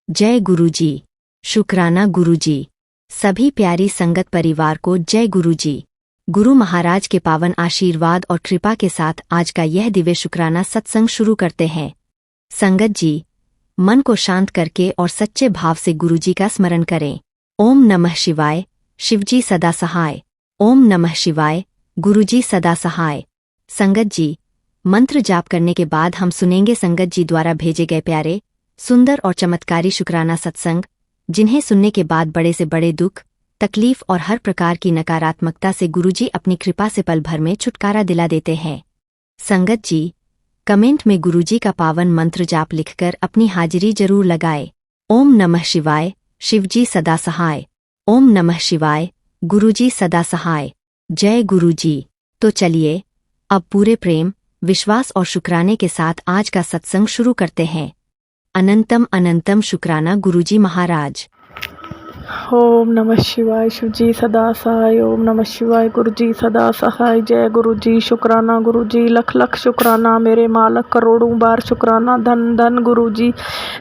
जय गुरुजी। शुक्राना गुरुजी। सभी प्यारी संगत परिवार को जय गुरुजी। गुरु महाराज के पावन आशीर्वाद और कृपा के साथ आज का यह दिव्य शुक्राना सत्संग शुरू करते हैं। संगत जी, मन को शांत करके और सच्चे भाव से गुरुजी का स्मरण करें। ओम नमः शिवाय, शिवजी सदा सहाय। ओम नमः शिवाय, गुरुजी सदा सहाय। संगत जी, मंत्र जाप करने के बाद हम सुनेंगे संगत जी द्वारा भेजे गए प्यारे, सुंदर और चमत्कारी शुक्राना सत्संग, जिन्हें सुनने के बाद बड़े से बड़े दुख, तकलीफ और हर प्रकार की नकारात्मकता से गुरुजी अपनी कृपा से पल भर में छुटकारा दिला देते हैं। संगत जी, कमेंट में गुरुजी का पावन मंत्र जाप लिखकर अपनी हाजिरी जरूर लगाए। ओम नमः शिवाय, शिवजी सदा सहाय। ओम नमः शिवाय, गुरुजी सदा सहाय। जय गुरुजी। तो चलिए अब पूरे प्रेम, विश्वास और शुक्राने के साथ आज का सत्संग शुरू करते हैं। अनंतम अनंतम शुक्राना गुरुजी महाराज। ओम नमः शिवाय, शिवजी सदा सहाय। ओम नमः शिवाय, गुरुजी सदा सहाय। जय गुरुजी। शुक्राना गुरुजी, लख लख शुक्राना मेरे मालक, करोड़ों बार शुक्राना, धन धन गुरुजी।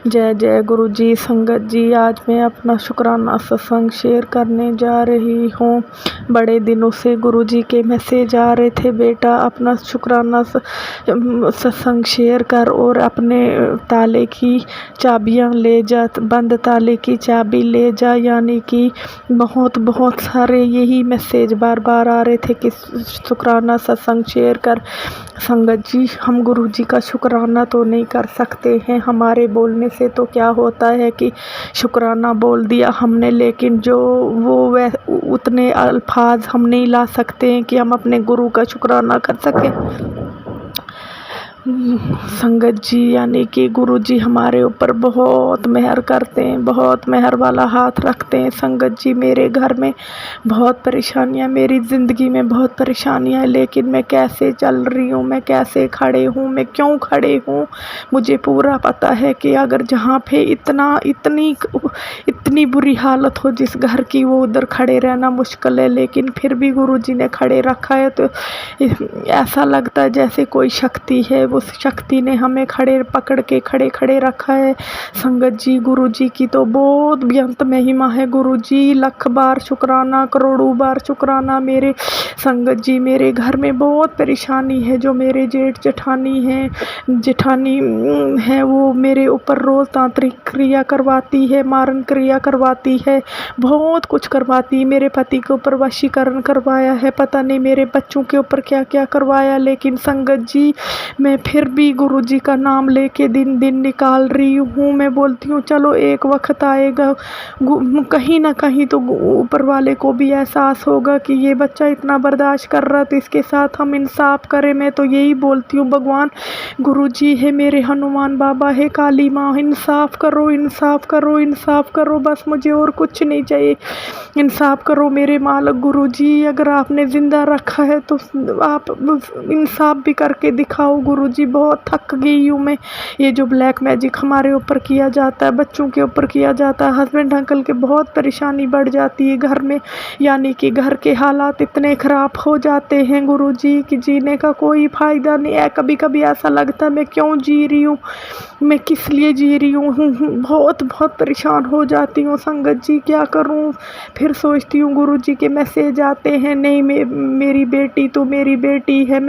जय जय गुरुजी। संगत जी, आज मैं अपना शुक्राना सत्संग शेयर करने जा रही हूँ। बड़े दिनों से गुरुजी के मैसेज आ रहे थे, बेटा अपना शुक्राना सत्संग शेयर कर और अपने ताले की चाबियाँ ले जा, बंद ताले की चाबी ले जा। यानी कि बहुत बहुत सारे यही मैसेज बार बार आ रहे थे कि शुक्राना सत्संग शेयर कर। संगत जी, हम गुरुजी का शुक्राना तो नहीं कर सकते हैं, हमारे बोलने से तो क्या होता है कि शुक्राना बोल दिया हमने, लेकिन जो वो उतने अल्फाज हम नहीं ला सकते हैं कि हम अपने गुरु का शुक्राना कर सकें। संगत जी, यानी कि गुरुजी हमारे ऊपर बहुत मेहर करते हैं, बहुत मेहर वाला हाथ रखते हैं। संगत जी, मेरे घर में बहुत परेशानियां, मेरी ज़िंदगी में बहुत परेशानियां हैं, लेकिन मैं कैसे चल रही हूँ, मैं कैसे खड़े हूँ, मैं क्यों खड़े हूँ, मुझे पूरा पता है कि अगर जहाँ पे इतनी बुरी हालत हो जिस घर की, वो उधर खड़े रहना मुश्किल है, लेकिन फिर भी गुरुजी ने खड़े रखा है। तो ऐसा लगता है जैसे कोई शक्ति है, उस शक्ति ने हमें खड़े पकड़ के खड़े रखा है। संगत जी, गुरुजी की तो बहुत बेअंत महिमा है। गुरुजी, लख बार शुक्राना, करोड़ों बार शुक्राना। मेरे संगत जी, मेरे घर में बहुत परेशानी है। जो मेरे जेठ जेठानी है वो मेरे ऊपर रोज़ तांत्रिक क्रिया करवाती है, मारन क्रिया करवाती है, बहुत कुछ करवाती है। मेरे पति के ऊपर वशीकरण करवाया है, पता नहीं मेरे बच्चों के ऊपर क्या क्या करवाया। लेकिन संगत जी, मैं फिर भी गुरुजी का नाम लेके दिन दिन निकाल रही हूँ। मैं बोलती हूँ चलो एक वक्त आएगा, कहीं ना कहीं तो ऊपर वाले को भी एहसास होगा कि ये बच्चा इतना बर्दाश्त कर रहा, तो इसके साथ हम इंसाफ करें। मैं तो यही बोलती हूँ, भगवान गुरुजी है, मेरे हनुमान बाबा है, काली माँ, इंसाफ करो, इंसाफ करो, इंसाफ करो, बस मुझे और कुछ नहीं चाहिए। इंसाफ करो मेरे मालिक गुरुजी, अगर आपने ज़िंदा रखा है तो आप इंसाफ भी करके दिखाओ गुरुजी। बहुत थक गई हूँ मैं। ये जो ब्लैक मैजिक हमारे ऊपर किया जाता है, बच्चों के ऊपर किया जाता है, हस्बैंड अंकल के बहुत परेशानी बढ़ जाती है घर में, यानी कि घर के हालात इतने ख़राब हो जाते हैं गुरुजी कि जीने का कोई फ़ायदा नहीं है। कभी कभी ऐसा लगता है मैं क्यों जी रही हूँ, मैं किस लिए जी रही हूँ। बहुत बहुत परेशान हो जाती हूँ संगत जी, क्या करूँ। फिर सोचती हूँ गुरुजी के मैसेज आते हैं, नहीं मेरी बेटी तो मेरी बेटी है,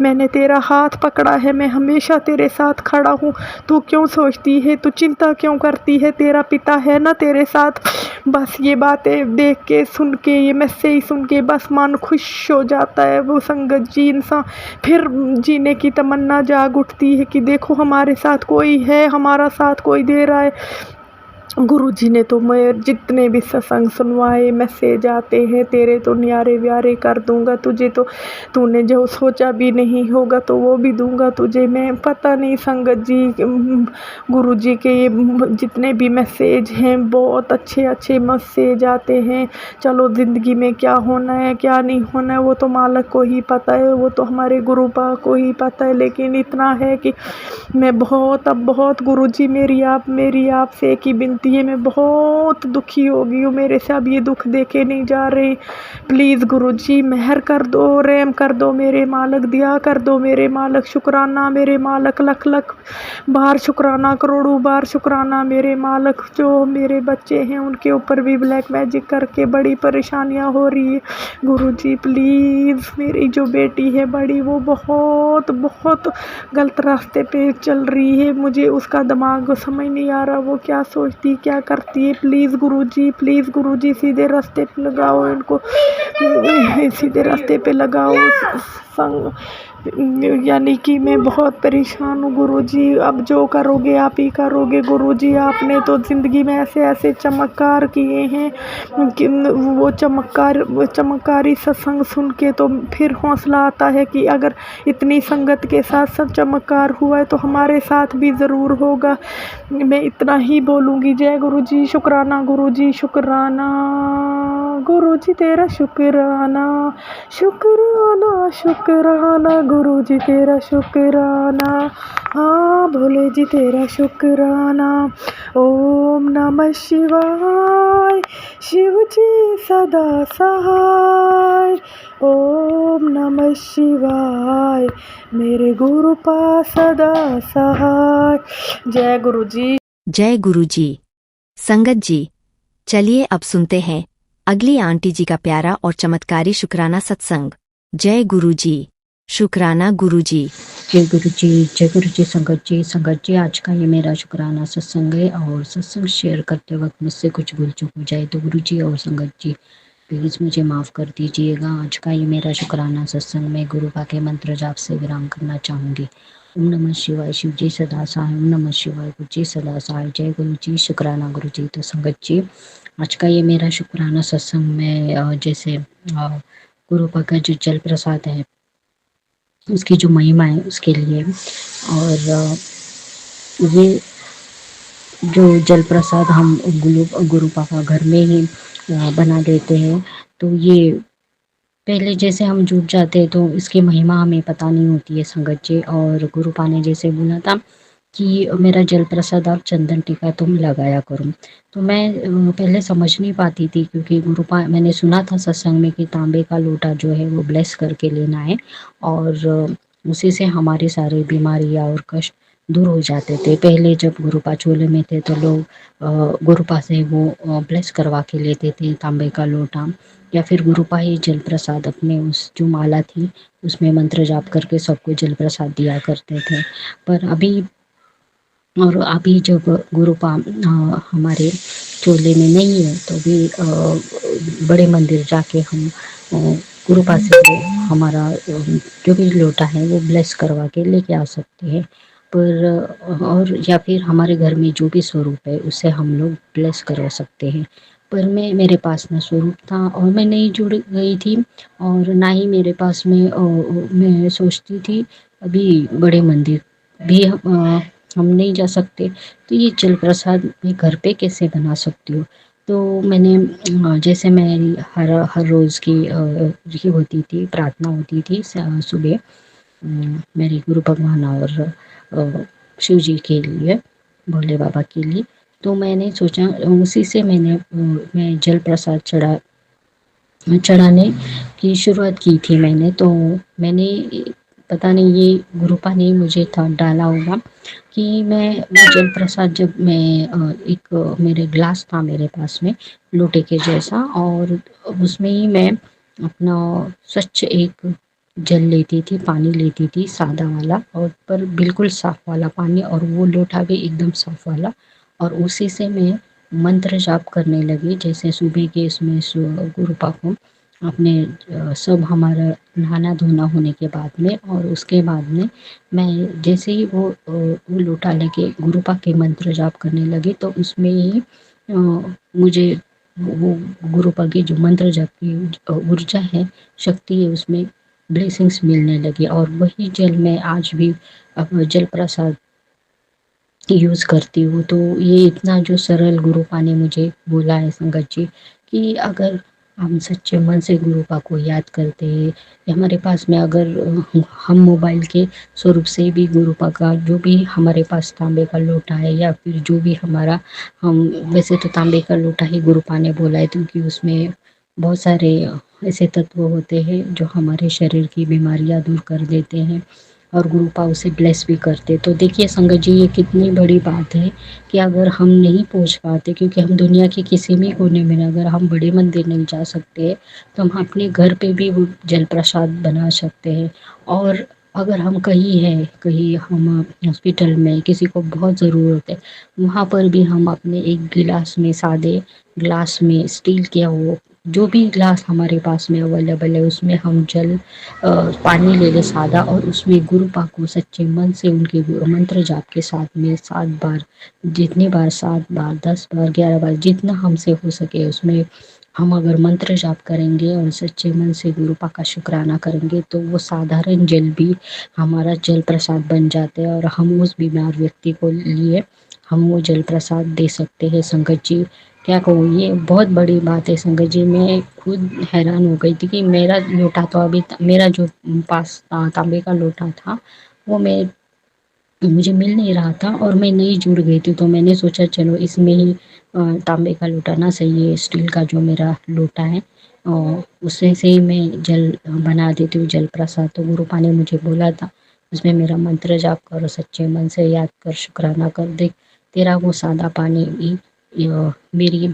मैंने तेरा हाथ पकड़ा है, मैं हमेशा तेरे साथ खड़ा हूँ, तू क्यों सोचती है, तू चिंता क्यों करती है, तेरा पिता है ना तेरे साथ। बस ये बातें देख के, सुन के, ये मैसेज सुन के बस मन खुश हो जाता है वो संगत जी। इंसान फिर जीने की तमन्ना जाग उठती है कि देखो हमारे साथ कोई है, हमारा साथ कोई दे रहा है। गुरुजी ने तो मैं जितने भी सत्संग सुनवाए, मैसेज आते हैं, तेरे तो न्यारे व्यारे कर दूंगा तुझे, तो तूने जो सोचा भी नहीं होगा तो वो भी दूंगा तुझे मैं। पता नहीं संगत जी, गुरुजी के ये जितने भी मैसेज हैं, बहुत अच्छे अच्छे मैसेज आते हैं। चलो ज़िंदगी में क्या होना है क्या नहीं होना है वो तो मालिक को ही पता है, वो तो हमारे गुरु पाक को ही पता है। लेकिन इतना है कि मैं बहुत गुरुजी, मेरी आपसे एक ही विनती करती है। मैं बहुत दुखी हो गई हूँ, मेरे से अब ये दुख देखे नहीं जा रहे। प्लीज़ गुरुजी मेहर कर दो, रहम कर दो मेरे मालिक, दिया कर दो मेरे मालिक। शुक्राना मेरे मालिक, लख लख बार शुक्राना, करोड़ों बार शुक्राना मेरे मालिक। जो मेरे बच्चे हैं उनके ऊपर भी ब्लैक मैजिक करके बड़ी परेशानियाँ हो रही है गुरुजी। प्लीज़ मेरी जो बेटी है बड़ी, वो बहुत बहुत गलत रास्ते पे चल रही है। मुझे उसका दिमाग समझ नहीं आ रहा, वो क्या सोचती क्या करती है। प्लीज़ गुरुजी सीधे रास्ते पे लगाओ इनको, सीधे रास्ते पे लगाओ। संग यानी कि मैं बहुत परेशान हूँ गुरुजी। अब जो करोगे आप ही करोगे गुरुजी। आपने तो ज़िंदगी में ऐसे ऐसे चमत्कार किए हैं कि वो चमत्कारी सत्संग सुन के तो फिर हौसला आता है कि अगर इतनी संगत के साथ सब चमत्कार हुआ है तो हमारे साथ भी ज़रूर होगा। मैं इतना ही बोलूँगी। जय गुरुजी, शुक्राना गुरुजी, शुक्राना गुरुजी तेरा शुक्राना, शुक्राना शुक्राना गुरुजी तेरा शुक्राना। हाँ भोले जी तेरा शुक्राना। ओम नमः शिवाय, शिव जी सदा सहाय। ओम नमः शिवाय, मेरे गुरु पास सदा सहाय। जय गुरुजी। जय गुरुजी। संगत जी, चलिए अब सुनते हैं अगली आंटी जी का प्यारा और चमत्कारी शुक्राना सत्संग। जय गुरुजी। शुक्राना गुरुजी। जय गुरु जी, जय गुरु जी। संगत जी, आज का ये मेरा शुक्राना सत्संग है और सत्संग शेयर करते वक्त मुझसे कुछ भूल चूक हो जाए तो गुरु जी और संगत जी प्लीज़ मुझे माफ़ कर दीजिएगा। आज का ये मेरा शुक्राना सत्संग में गुरु का के मंत्र जाप से विराम करना चाहूँगी। ओम नमः शिवाय, शिव जी सदा सहाय। ओम नमः शिवाय, गुरु जी सदा सहाय। जय गुरु जी, शुक्राना गुरु जी। तो संगत जी, आज का ये मेरा शुक्राना सत्संग में जैसे गुरु का जो जल प्रसाद है उसकी जो महिमा है उसके लिए, और ये जो जल प्रसाद हम गुरु पापा घर में ही बना देते हैं, तो ये पहले जैसे हम जुट जाते हैं तो इसकी महिमा हमें पता नहीं होती है संगत जी। और गुरुपा ने जैसे बोला था कि मेरा जल प्रसाद आप चंदन टीका तुम लगाया करो, तो मैं पहले समझ नहीं पाती थी क्योंकि गुरुपा मैंने सुना था सत्संग में कि तांबे का लोटा जो है वो ब्लेस करके लेना है और उसी से हमारे सारे बीमारियाँ और कष्ट दूर हो जाते थे। पहले जब गुरुपा चोले में थे तो लोग गुरुपा से वो ब्लेस करवा के लेते थे तांबे का लोटा, या फिर गुरुपा ही जल प्रसाद अपने उस जो माला थी उसमें मंत्र जाप करके सबको जल प्रसाद दिया करते थे। पर अभी जब गुरुपा हमारे चोले में नहीं है तो भी बड़े मंदिर जाके हम गुरुपा से हमारा जो भी लोटा है वो ब्लेस करवा के लेके आ सकते हैं। पर और या फिर हमारे घर में जो भी स्वरूप है उससे हम लोग ब्लेस करवा सकते हैं। पर मेरे पास ना स्वरूप था और मैं नहीं जुड़ गई थी, और ना ही मेरे पास में मैं सोचती थी अभी बड़े मंदिर भी हम नहीं जा सकते, तो ये जल प्रसाद मैं घर पे कैसे बना सकती हूँ। तो मैंने जैसे मेरी हर रोज़ की ये होती थी, प्रार्थना होती थी सुबह मेरे गुरु भगवान और शिव जी के लिए, भोले बाबा के लिए, तो मैंने सोचा उसी से मैं जल प्रसाद चढ़ाने की शुरुआत की थी मैंने। तो मैंने पता नहीं ये गुरुपा ने मुझे था डाला होगा कि मैं जल प्रसाद जब मैं एक मेरे ग्लास था मेरे पास में लोटे के जैसा, और उसमें ही मैं अपना स्वच्छ एक जल लेती थी, पानी लेती थी सादा वाला, और पर बिल्कुल साफ़ वाला पानी, और वो लोटा भी एकदम साफ़ वाला, और उसी से मैं मंत्र जाप करने लगी। जैसे सुबह के इसमें गुरुपा को अपने सब हमारा नहाना धोना होने के बाद में, और उसके बाद में मैं जैसे ही वो लोटा लेके गुरुपा के मंत्र जाप करने लगी तो उसमें ही मुझे वो गुरुपा की जो मंत्र जाप की ऊर्जा है, शक्ति है, उसमें ब्लेसिंग्स मिलने लगी। और वही जल मैं आज भी जल प्रसाद यूज़ करती हूँ। तो ये इतना जो सरल गुरुपा ने मुझे बोला है संगत जी कि अगर हम सच्चे मन से गुरुपा को याद करते हैं। हमारे पास में अगर हम मोबाइल के स्वरूप से भी गुरुपा का जो भी हमारे पास तांबे का लोटा है या फिर जो भी हमारा, हम वैसे तो तांबे का लोटा ही गुरुपा ने बोला है क्योंकि उसमें बहुत सारे ऐसे तत्व होते हैं जो हमारे शरीर की बीमारियां दूर कर देते हैं और गुरुपा उसे ब्लेस भी करते। तो देखिए संगत जी, ये कितनी बड़ी बात है कि अगर हम नहीं पहुंच पाते, क्योंकि हम दुनिया के किसी भी कोने में अगर हम बड़े मंदिर नहीं जा सकते तो हम अपने घर पे भी वो जल प्रसाद बना सकते हैं। और अगर हम कहीं हैं, कहीं हम हॉस्पिटल में किसी को बहुत ज़रूरत है, वहाँ पर भी हम अपने एक गिलास में, सादे ग्लास में, स्टील के हो जो भी ग्लास हमारे पास में अवेलेबल है उसमें हम पानी ले ले सादा, और उसमें गुरुपा को सच्चे मन से उनके मंत्र जाप के साथ में 7 बार, जितनी बार 7 बार, 10 बार, 11 बार, जितना हमसे हो सके उसमें हम अगर मंत्र जाप करेंगे और सच्चे मन से गुरुपा का शुक्राना करेंगे तो वो साधारण जल भी हमारा जल प्रसाद बन जाते हैं और हम उस बीमार व्यक्ति को लिए हम वो जल प्रसाद दे सकते हैं। संगत जी, क्या कहूँ, ये बहुत बड़ी बात है संगत जी। मैं खुद हैरान हो गई थी कि मेरा लोटा तो अभी मेरा जो पास तांबे का लोटा था वो मुझे मिल नहीं रहा था और मैं नहीं जुड़ गई थी, तो मैंने सोचा चलो इसमें ही तांबे का लोटा ना सही है, स्टील का जो मेरा लोटा है और उससे से ही मैं जल बना देती हूँ जल प्रसाद। तो गुरुपा ने मुझे बोला था उसमें मेरा मंत्र जाप कर, सच्चे मन से याद कर, शुक्राना कर, देख तेरा वो सादा पानी भी मेरी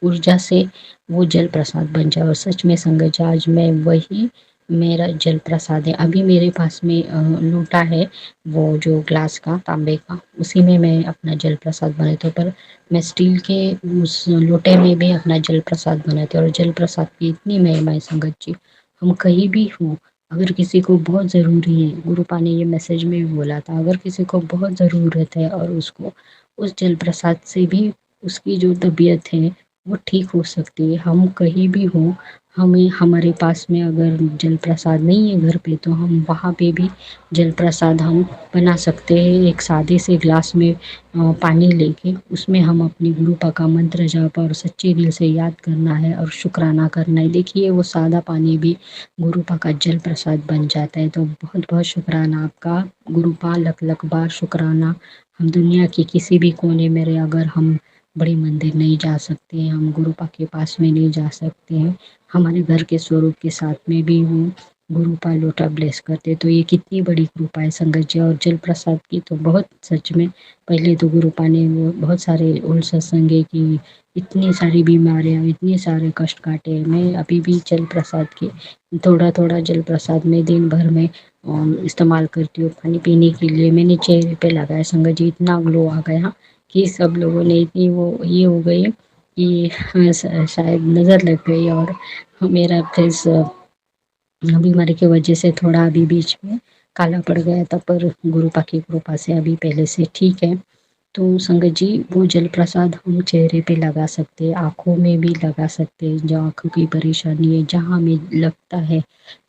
ऊर्जा से वो जल प्रसाद बन जाए। और सच में संगत जी, आज मैं वही मेरा जल प्रसाद है। अभी मेरे पास में लोटा है, वो जो ग्लास का तांबे का, उसी में मैं अपना जल प्रसाद बनाती हूँ। पर मैं स्टील के उस लोटे में भी अपना जल प्रसाद बनाती हूँ और जल प्रसाद की इतनी महिमा है संगत जी। हम कहीं भी हो, अगर किसी को बहुत ज़रूरी है, गुरुपा ने ये मैसेज में भी बोला था, अगर किसी को बहुत ज़रूरत है और उसको उस जल प्रसाद से भी उसकी जो तबीयत है वो ठीक हो सकती है। हम कहीं भी हों, हमें हमारे पास में अगर जल प्रसाद नहीं है घर पे तो हम वहाँ पे भी जल प्रसाद हम बना सकते हैं। एक सादे से ग्लास में पानी लेके उसमें हम अपनी गुरुपा का मंत्र जाप और सच्चे दिल से याद करना है और शुक्राना करना है। देखिए वो सादा पानी भी गुरुपा का जल प्रसाद बन जाता है। तो बहुत बहुत शुक्राना आपका गुरुपा, लख लख बार शुक्राना। हम दुनिया के किसी भी कोने में रहे, अगर हम बड़े मंदिर नहीं जा सकते हैं, हम गुरुपा के पास में नहीं जा सकते हैं, हमारे घर के स्वरूप के साथ में भी वो गुरुपा लोटा ब्लेस करते, तो ये कितनी बड़ी कृपा है संगत जी। और जल प्रसाद की तो बहुत, सच में पहले तो गुरुपा ने वो बहुत सारे उल्ट सत्संगे की, इतनी सारी बीमारियां, इतने सारे कष्ट काटे। मैं अभी भी जल प्रसाद के थोड़ा थोड़ा जल प्रसाद में दिन भर में इस्तेमाल करती हूँ पानी पीने के लिए। मैंने चेहरे पे लगाया संगत जी, इतना ग्लो आ गया कि सब लोगों ने इतनी वो ये हो गई कि शायद नज़र लग गई और मेरा फेस बीमारी की वजह से थोड़ा अभी बीच में काला पड़ गया था, पर गुरुपा की कृपा से अभी पहले से ठीक है। तो संगत जी, वो जल प्रसाद हम चेहरे पे लगा सकते हैं, आँखों में भी लगा सकते हैं, जो आँखों की परेशानी है, जहाँ हमें लगता है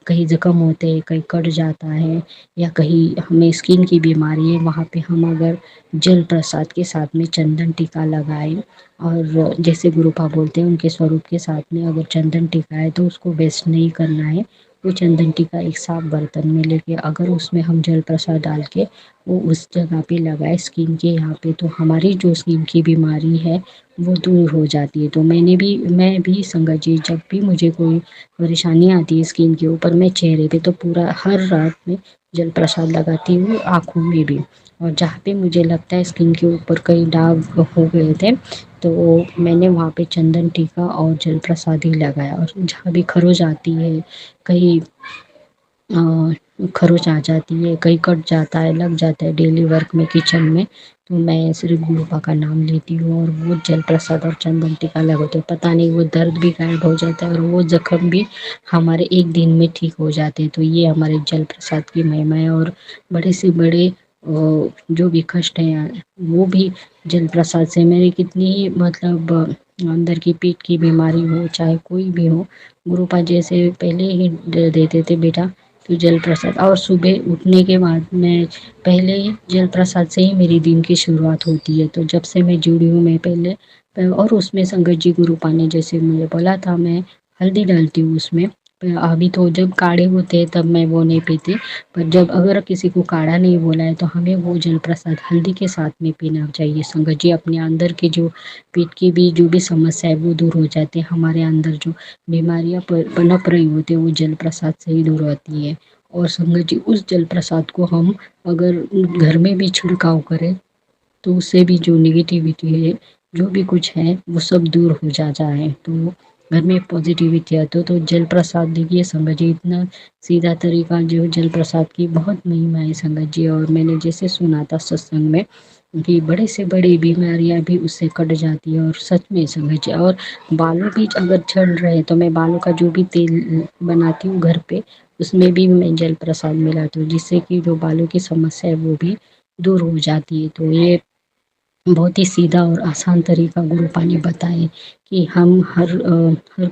कहीं ज़ख्म होते हैं, कहीं कट जाता है या कहीं हमें स्किन की बीमारी है, वहाँ पे हम अगर जल प्रसाद के साथ में चंदन टीका लगाएं और जैसे गुरुपा बोलते हैं उनके स्वरूप के साथ में अगर चंदन टीका है तो उसको वेस्ट नहीं करना है। वो चंदन टीका एक साफ बर्तन में लेके अगर उसमें हम जल प्रसाद डाल के वो उस जगह पे लगाए स्किन के यहाँ पे, तो हमारी जो स्किन की बीमारी है वो दूर हो जाती है। तो मैं भी संगत जी, जब भी मुझे कोई परेशानी आती है स्किन के ऊपर, मैं चेहरे पे तो पूरा हर रात में जल प्रसाद लगाती हूँ, आँखों में भी। और जहाँ पे मुझे लगता है स्किन के ऊपर कई दाग हो गए थे तो मैंने वहाँ पे चंदन टीका और जल प्रसाद ही लगाया। और जहाँ भी खरोच आती है, कहीं खरोच आ जाती है, कहीं कट जाता है, लग जाता है डेली वर्क में, किचन में, तो मैं सिर्फ गुरुपा का नाम लेती हूँ और वो जल प्रसाद और चंदन टीका लगाते, पता नहीं वो दर्द भी गायब हो जाता है और वो जख्म भी हमारे एक दिन में ठीक हो जाते हैं। तो ये हमारे जल प्रसाद की महिमा है। और बड़े से बड़े जो भी कष्ट हैं वो भी जल प्रसाद से, मेरी कितनी ही मतलब अंदर की पेट की बीमारी हो चाहे कोई भी हो, गुरुपा जैसे पहले ही देते थे बेटा तो जल प्रसाद, और सुबह उठने के बाद मैं पहले जल प्रसाद से ही मेरी दिन की शुरुआत होती है। तो जब से मैं जुड़ी हूँ मैं पहले और उसमें संगत जी गुरुपा ने जैसे मुझे बोला था, मैं हल्दी डालती हूँ उसमें। अभी तो जब काढ़े होते हैं तब मैं वो नहीं पीती, पर जब अगर किसी को काढ़ा नहीं बोला है तो हमें वो जल प्रसाद हल्दी के साथ में पीना चाहिए संगत जी। अपने अंदर की जो पेट की भी जो भी समस्या है वो दूर हो जाती है, हमारे अंदर जो बीमारियां पनप रही होती है वो जल प्रसाद से ही दूर होती है। और संगत जी उस जल प्रसाद को हम अगर घर में भी छिड़काव करें तो उससे भी जो निगेटिविटी है, जो भी कुछ है वो सब दूर हो जाता है। तो घर में पॉजिटिविटी आती तो जल प्रसाद देखिए संगत जी, इतना सीधा तरीका जो जल प्रसाद की बहुत महिमा है संगत जी। और मैंने जैसे सुना था सत्संग में कि बड़े से बड़ी बीमारियां भी उससे कट जाती है, और सच में संगत जी। और बालों भी अगर झड़ रहे तो मैं बालों का जो भी तेल बनाती हूँ घर पे उसमें भी मैं जल प्रसाद मिलाती हूँ, जिससे कि जो बालों की समस्या है वो भी दूर हो जाती है। तो ये बहुत ही सीधा और आसान तरीका गुरु पानी बताए कि हम हर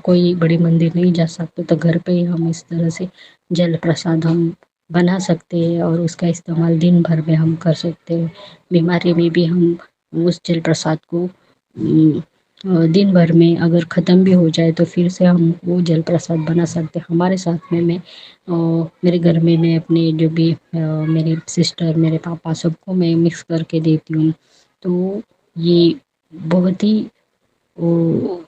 कोई बड़ी मंदिर नहीं जा सकते, तो घर पे ही हम इस तरह से जल प्रसाद हम बना सकते हैं और उसका इस्तेमाल दिन भर में हम कर सकते हैं। बीमारी में भी हम उस जल प्रसाद को दिन भर में अगर ख़त्म भी हो जाए तो फिर से हम वो जल प्रसाद बना सकते हैं। हमारे साथ में मैं मेरे घर में मैं अपने जो भी मेरी सिस्टर मेरे पापा सबको मैं मिक्स करके देती हूँ। तो ये बहुत ही वो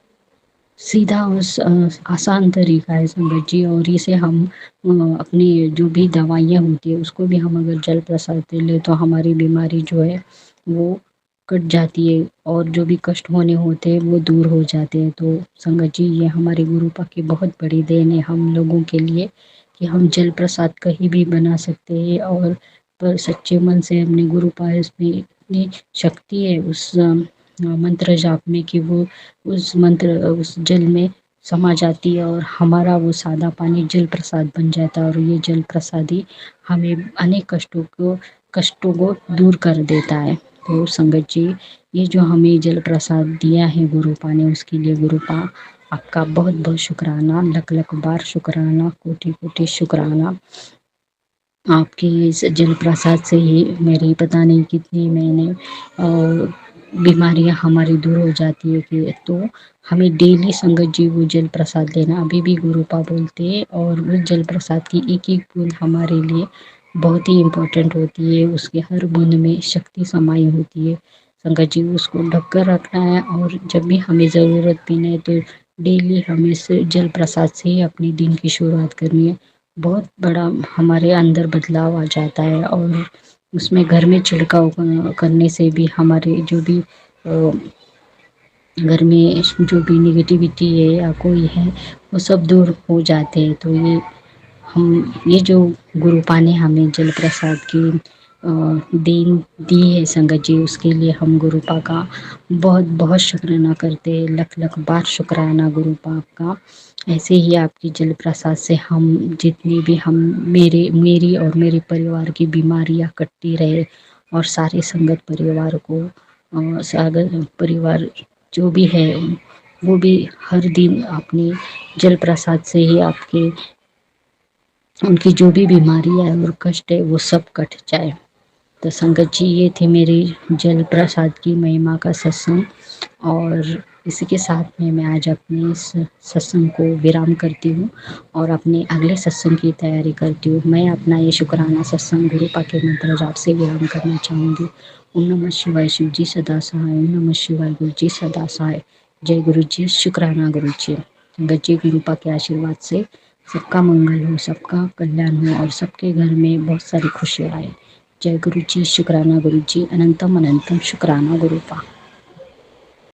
सीधा और आसान तरीका है संगत जी। और इसे हम अपनी जो भी दवाइयाँ होती है उसको भी हम अगर जल प्रसाद दे ले तो हमारी बीमारी जो है वो कट जाती है, और जो भी कष्ट होने होते हैं वो दूर हो जाते हैं। तो संगत जी ये हमारे गुरु पा की बहुत बड़ी देन है हम लोगों के लिए कि हम जल प्रसाद कहीं भी बना सकते हैं। और पर सच्चे मन से अपने गुरु पास में इतनी शक्ति है उस मंत्र जाप में कि वो उस मंत्र उस जल में समा जाती है और हमारा वो सादा पानी जल प्रसाद बन जाता है। और ये जल प्रसाद ही हमें अनेक कष्टों को दूर कर देता है। तो संगत जी ये जो हमें जल प्रसाद दिया है गुरु पा ने, उसके लिए गुरु पा आपका बहुत बहुत शुक्राना, लख लख बार शुक्राना, कोटि कोटि शुक्राना। आपके इस जल प्रसाद से ही मेरी पता नहीं कितनी मैंने बीमारियां हमारी दूर हो जाती है कि तो हमें डेली संगत जी वो जल प्रसाद लेना अभी भी गुरुपा बोलते हैं। और उस जल प्रसाद की एक एक बूंद हमारे लिए बहुत ही इम्पोर्टेंट होती है, उसके हर बूंद में शक्ति समाई होती है। संगत जी उसको ढक कर रखना है और जब भी हमें ज़रूरत पीना है तो डेली हमें इस जल प्रसाद से ही अपने दिन की शुरुआत करनी है। बहुत बड़ा हमारे अंदर बदलाव आ जाता है। और उसमें घर में छिड़काव करने से भी हमारे जो भी घर में जो भी निगेटिविटी है या कोई है वो सब दूर हो जाते हैं। तो ये जो गुरु पा ने हमें जल प्रसाद की देन दी है संगत जी, उसके लिए हम गुरु पा का बहुत बहुत शुक्राना करते हैं। लख लख बार शुक्राना गुरु पा का। ऐसे ही आपकी जल प्रसाद से हम जितनी भी हम मेरी और मेरे परिवार की बीमारियां कटती रहे, और सारे संगत परिवार को सागर परिवार जो भी है वो भी हर दिन अपनी जल प्रसाद से ही आपके उनकी जो भी बीमारियां है और कष्ट है वो सब कट जाए। तो संगत जी ये थी मेरी जल प्रसाद की महिमा का सत्संग, और इसी के साथ में मैं आज अपने इस सत्संग को विराम करती हूँ और अपने अगले सत्संग की तैयारी करती हूँ। मैं अपना ये शुक्राना सत्संग गुरु पा के मंत्र जाप से विराम करना चाहूँगी। ओम नमः शिवाय, शिव जी सदा सहाय। ओम नमः शिवाय, गुरु जी सदा सहाय। जय गुरु जी, शुक्राना गुरु जी। संगत जी गुरु पा के आशीर्वाद से सबका मंगल हो, सबका कल्याण हो और सबके घर में बहुत सारी खुशियाँ आए। जय गुरु जी, शुक्राना गुरु जी, अनंतम अनंतम शुक्राना गुरु पा।